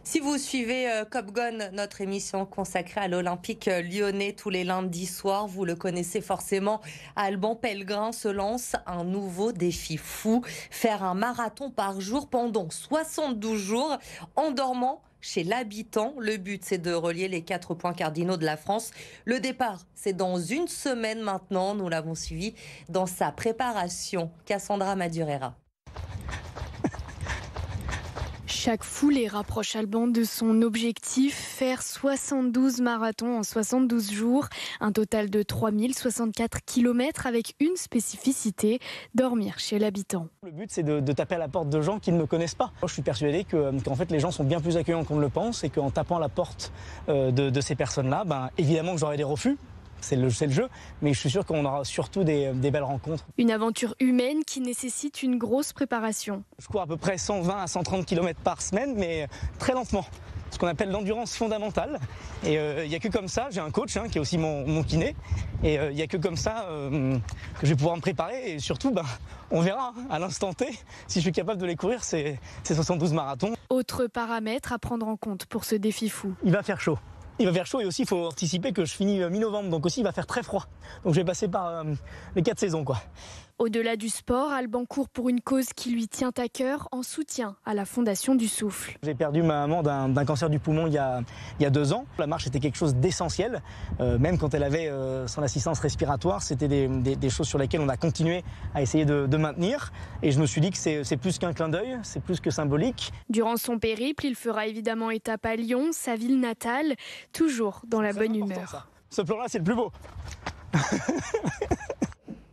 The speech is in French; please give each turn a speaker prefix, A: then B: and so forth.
A: Si vous suivez Cop Gon, notre émission consacrée à l'Olympique lyonnais tous les lundis soirs, vous le connaissez forcément, Alban Pellegrin se lance un nouveau défi fou, faire un marathon par jour pendant 72 jours en dormant chez l'habitant. Le but, c'est de relier les 4 points cardinaux de la France. Le départ, c'est dans une semaine maintenant. Nous l'avons suivi dans sa préparation. Cassandra Madurera.
B: Chaque foulée rapproche Alban de son objectif, faire 72 marathons en 72 jours, un total de 3064 km avec une spécificité, dormir chez l'habitant.
C: Le but, c'est de taper à la porte de gens qui ne me connaissent pas. Moi, je suis persuadé qu'en fait, les gens sont bien plus accueillants qu'on ne le pense et qu'en tapant la porte de ces personnes-là, évidemment que j'aurai des refus. C'est le jeu, mais je suis sûr qu'on aura surtout des belles rencontres.
B: Une aventure humaine qui nécessite une grosse préparation.
C: Je cours à peu près 120 à 130 km par semaine, mais très lentement. Ce qu'on appelle l'endurance fondamentale. Et il n'y a que comme ça, j'ai un coach qui est aussi mon kiné, et il n'y a que comme ça que je vais pouvoir me préparer. Et surtout, on verra à l'instant T si je suis capable de les courir, ces 72 marathons.
B: Autre paramètre à prendre en compte pour ce défi fou.
C: Il va faire chaud. Il va faire chaud et aussi il faut anticiper que je finis mi-novembre, donc aussi il va faire très froid. Donc je vais passer par les 4 saisons quoi.
B: Au-delà du sport, Alban court pour une cause qui lui tient à cœur en soutien à la Fondation du Souffle.
C: J'ai perdu ma maman d'un cancer du poumon il y a 2 ans. La marche était quelque chose d'essentiel. Même quand elle avait son assistance respiratoire, c'était des choses sur lesquelles on a continué à essayer de maintenir. Et je me suis dit que c'est plus qu'un clin d'œil, c'est plus que symbolique.
B: Durant son périple, il fera évidemment étape à Lyon, sa ville natale, toujours dans la bonne humeur.
C: Ce plan-là, c'est le plus beau.